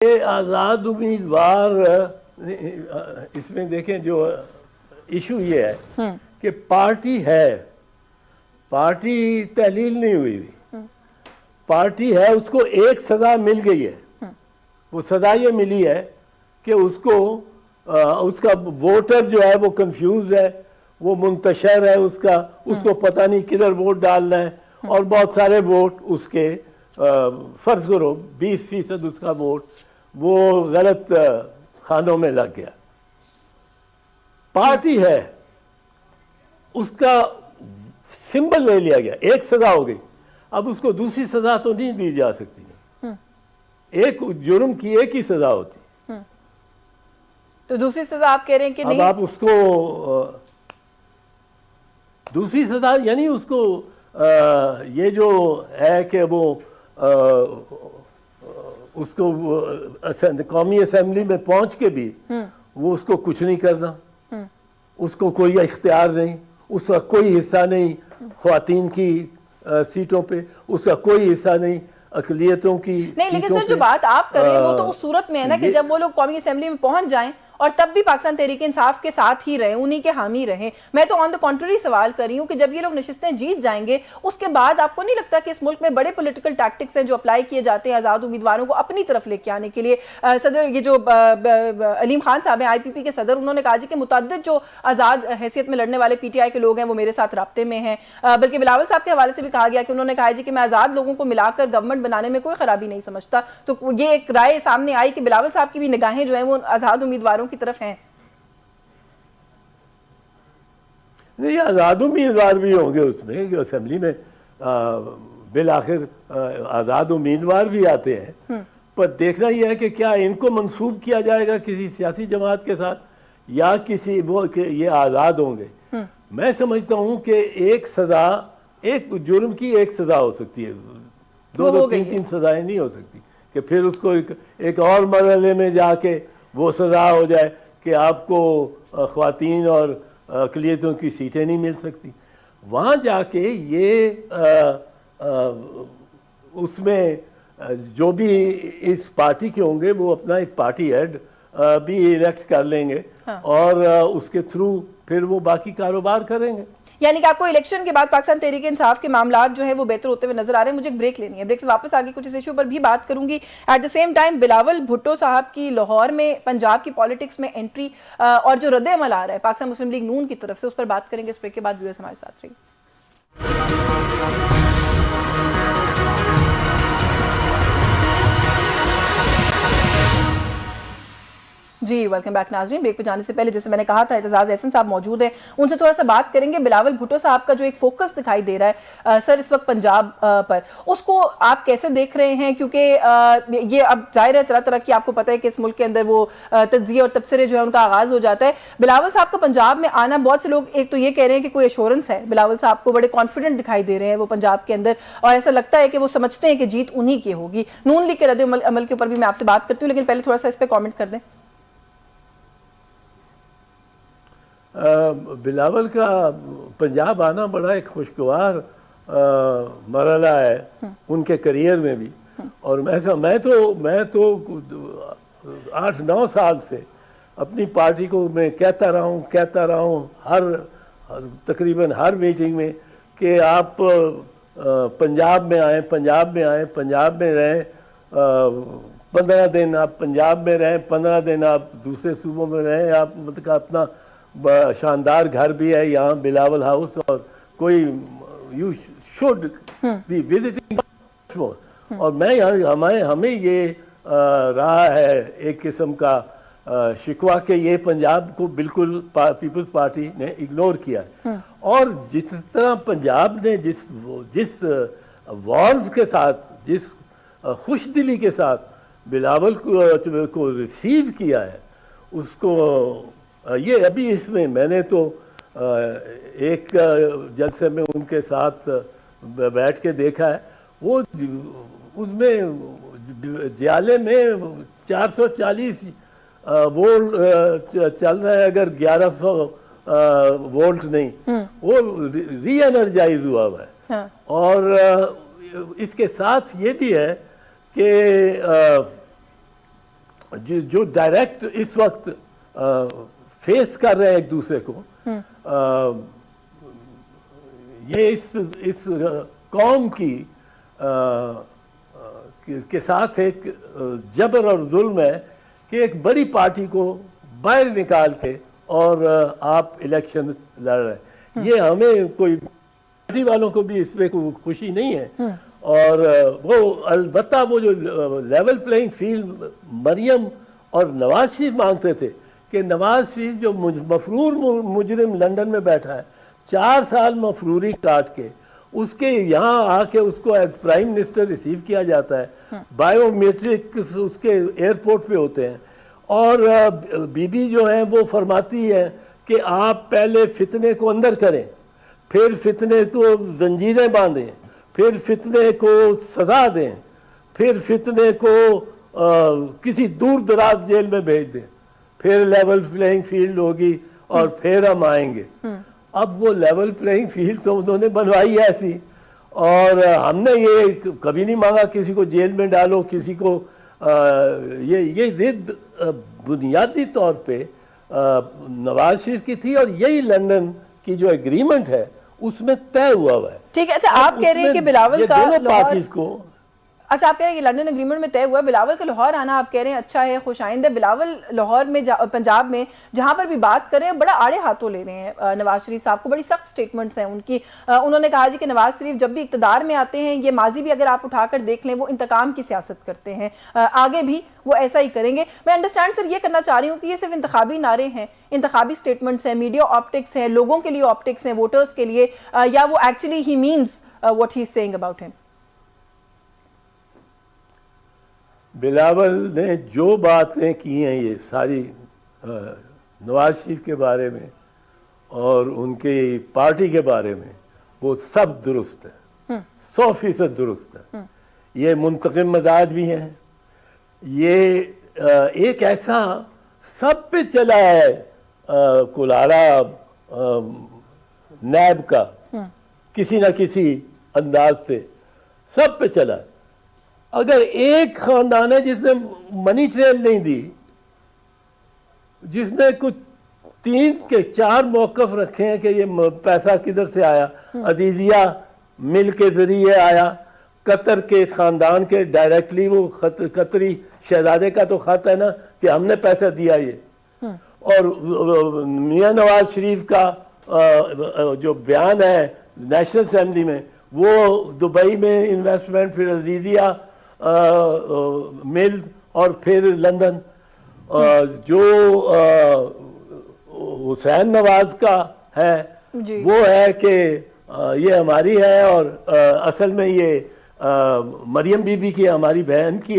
ये आज़ाद उम्मीदवार, इसमें देखें जो इशू ये है कि पार्टी है, पार्टी तहलील नहीं हुई थी, पार्टी है, उसको एक सजा मिल गई है। वो सजा ये मिली है कि उसको उसका वोटर जो है वो कंफ्यूज है, वो मुंतशर है, उसको पता नहीं किधर वोट डालना है, और बहुत सारे वोट उसके फर्ज करो 20% उसका वोट वो गलत खानों में लग गया। पार्टी है, उसका सिंबल ले लिया गया, एक सजा हो गई, अब उसको दूसरी सजा तो नहीं दी जा सकती। एक जुर्म की एक ही सजा होती, तो दूसरी सजा आप कह रहे हैं कि अब नहीं? आप उसको दूसरी सजा यानी उसको ये जो है कि वो उसको कौमी असेंबली में पहुंच के भी वो उसको कुछ नहीं करना, उसको कोई इख्तियार नहीं, उसका कोई हिस्सा नहीं ख्वातीन की सीटों पे, उसका कोई हिस्सा नहीं अकलियतों की नहीं। लेकिन सर जो बात आप कर रहे हैं वो तो उस सूरत में है ना कि जब वो लोग कौमी असेंबली में पहुंच जाएं और तब भी पाकिस्तान तहरीक इंसाफ के साथ ही रहे, उन्हीं के हामी रहे। मैं तो ऑन द कॉन्ट्ररी सवाल कर रही हूँ कि जब ये लोग नशिस्तें जीत जाएंगे उसके बाद आपको नहीं लगता कि इस मुल्क में बड़े पॉलिटिकल टैक्टिक्स हैं जो अप्लाई किए जाते हैं आज़ाद उम्मीदवारों को अपनी तरफ लेके आने के लिए? सदर ये जो अलीम खान साहब हैं IPP के सदर, उन्होंने कहा जी कि मुतअद्दिद जो आज़ाद हैसियत में लड़ने वाले PTI के लोग हैं वो मेरे साथ राब्ते में हैं। बल्कि बिलावल साहब के हवाले से भी कहा गया कि उन्होंने कहा जी कि मैं आज़ाद लोगों को मिलाकर गवर्नमेंट बनाने में कोई खराबी नहीं समझता। तो ये एक राय सामने आई कि बिलावल साहब की भी निगाहें जो हैं वो आज़ाद उम्मीदवारों की तरफ हैं। नहीं, आज़ाद उम्मीदवार भी होंगे उसमें, जो असेंबली में बिल आखिर आज़ाद उम्मीदवार भी आते हैं, पर देखना यह है कि क्या इनको मंसूब किया जाएगा किसी सियासी जमात के साथ या किसी वो कि ये आज़ाद होंगे। मैं समझता हूँ कि एक सज़ा, एक जुर्म की एक सज़ा हो सकती है, दो तीन सज़ाएं नहीं हो सकती कि फिर उसको एक और मरहले में जाके वो सज़ा हो जाए कि आपको ख्वातीन और अक़लियतों की सीटें नहीं मिल सकती। वहाँ जाके ये उसमें जो भी इस पार्टी के होंगे वो अपना एक पार्टी हेड भी इलेक्ट कर लेंगे, हाँ। और उसके थ्रू फिर वो बाकी कारोबार करेंगे। यानी कि आपको इलेक्शन के बाद पाकिस्तान तहरीक इंसाफ के मामला जो है वो बेहतर होते हुए नजर आ रहे हैं। मुझे एक ब्रेक लेनी है, ब्रेक से वापस आगे कुछ इस इशू पर भी बात करूंगी। At the same time Bilawal Bhutto साहब की लाहौर में पंजाब की पॉलिटिक्स में एंट्री और जो रद्द अमल आ रहा है पाकिस्तान मुस्लिम लीग नून की तरफ से, उस पर बात करेंगे। इस ब्रेक के बाद व्यूअर्स हमारे साथ रहिए। जी वेलकम बैक नाज़रीन। ब्रेक पे जाने से पहले जैसे मैंने कहा था एतजाज़ एहसन साहब मौजूद हैं, उनसे थोड़ा सा बात करेंगे। बिलावल भुट्टो साहब का जो एक फोकस दिखाई दे रहा है सर इस वक्त पंजाब पर, उसको आप कैसे देख रहे हैं? क्योंकि ये अब जाहिर है तरह तरह की, आपको पता है कि इस मुल्क के अंदर वो तज्जिए और तबसरे जो है उनका आगाज़ हो जाता है। बिलावल साहब का पंजाब में आना, बहुत से लोग एक तो ये कह रहे हैं कि कोई एश्योरेंस है, बिलावल साहब को बड़े कॉन्फिडेंट दिखाई दे रहे हैं वो पंजाब के अंदर, और ऐसा लगता है कि वो समझते हैं कि जीत उन्हीं की होगी। नून लीग के रद्द अमल के ऊपर भी मैं आपसे बात करती हूँ, लेकिन पहले थोड़ा सा इस पर कॉमेंट कर दें। बिलावल का पंजाब आना बड़ा एक खुशगवार मरहला है उनके करियर में भी, और मैं तो 8-9 साल से अपनी पार्टी को मैं कहता रहा हूँ तकरीबन हर मीटिंग में कि आप पंजाब में आएँ, पंजाब में रहें, 15 दिन आप पंजाब में रहें, 15 दिन आप दूसरे सूबों में रहें, आप मतलब अपना शानदार घर भी है यहाँ बिलावल हाउस, और कोई यू शुड बी विजिटिंग। और मैं यहाँ हमें ये रहा है एक किस्म का शिकवा के ये पंजाब को बिल्कुल पीपल्स पार्टी ने इग्नोर किया है, और जिस तरह पंजाब ने जिस वार्म्थ के साथ, जिस खुशदिली के साथ बिलावल को रिसीव किया है, उसको ये अभी इसमें मैंने तो एक जलसे में उनके साथ बैठ के देखा है, वो उसमें ज्याले में 440 वोल्ट चल रहा है, अगर 1100 वोल्ट नहीं, वो री एनर्जाइज हुआ है। हाँ। और इसके साथ ये भी है कि जो डायरेक्ट इस वक्त फेस कर रहे हैं एक दूसरे को, ये इस कौम की के साथ एक जबर और जुल्म है कि एक बड़ी पार्टी को बाहर निकाल के और आप इलेक्शन लड़ रहे हैं। ये हमें कोई पार्टी वालों को भी इसमें कोई खुशी नहीं है। और वो अलबत्ता वो जो लेवल प्लेइंग फील्ड मरियम और नवाज शरीफ मांगते थे कि नवाज शरीफ जो मफरूर मुजरिम लंदन में बैठा है, 4 साल मफरूरी काट के उसके यहाँ आके उसको एज प्राइम मिनिस्टर रिसीव किया जाता है, बायोमेट्रिक उसके एयरपोर्ट पे होते हैं। और बीबी जो है वो फरमाती है कि आप पहले फितने को अंदर करें, फिर फितने को जंजीरें बांधें, फिर फितने को सजा दें, फिर फितने को किसी दूर दराज जेल में भेज दें, फिर लेवल प्लेइंग फील्ड होगी और फिर हम आएंगे। अब वो लेवल प्लेइंग फील्ड तो उन्होंने बनवाई है ऐसी, और हमने ये कभी नहीं मांगा किसी को जेल में डालो, किसी को ये जिद बुनियादी तौर पे नवाज शरीफ की थी, और यही लंदन की जो एग्रीमेंट है उसमें तय हुआ है। ठीक है। अच्छा, आप कह रहे हैं कि बिलावल का दोनों पार्टीज को, अच्छा आप कह रहे हैं कि लंदन एग्रीमेंट में तय हुआ, बिलावल का लाहौर आना आप कह रहे हैं अच्छा है, खुशाइंद है। बिलावल लाहौर में पंजाब में जहां पर भी बात करें बड़ा आड़े हाथों ले रहे हैं नवाज शरीफ साहब को, बड़ी सख्त स्टेटमेंट्स हैं उनकी। उन्होंने कहा जी कि नवाज शरीफ जब भी इक्तदार में आते हैं, ये माजी भी अगर आप उठाकर देख लें, वो इंतकाम की सियासत करते हैं, आगे भी वो ऐसा ही करेंगे। मैं अंडरस्टैंड सर ये करना चाह रही हूँ कि ये सिर्फ इंतखाबी नारे हैं, इंतखाबी स्टेटमेंट्स हैं, मीडिया ऑप्टिक्स हैं, लोगों के लिए ऑप्टिक्स हैं, वोटर्स के लिए, या वो actually he means what he is saying about him. Bilawal ने जो बातें की हैं ये सारी नवाज शरीफ के बारे में और उनके पार्टी के बारे में, वो सब दुरुस्त है, 100% दुरुस्त है। ये मुंतकिम मजाज भी हैं, ये एक ऐसा सब पे चला है कुलाड़ा नैब का, किसी ना किसी अंदाज से सब पे चला है। अगर एक खानदान है जिसने मनी ट्रेल नहीं दी, जिसने कुछ 3 के 4 मौकफ रखे हैं कि ये पैसा किधर से आया, अजीजिया मिल के जरिए आया, कतर के खानदान के डायरेक्टली, वो कतरी शहजादे का तो खत है ना कि हमने पैसा दिया ये, और मियां नवाज शरीफ का जो बयान है नेशनल असेंबली में, वो दुबई में इन्वेस्टमेंट, फिर अजीजिया मिल और फिर लंदन। जो हुसैन नवाज का है वो है कि ये हमारी है, और असल में ये मरियम बीबी की, हमारी बहन की है।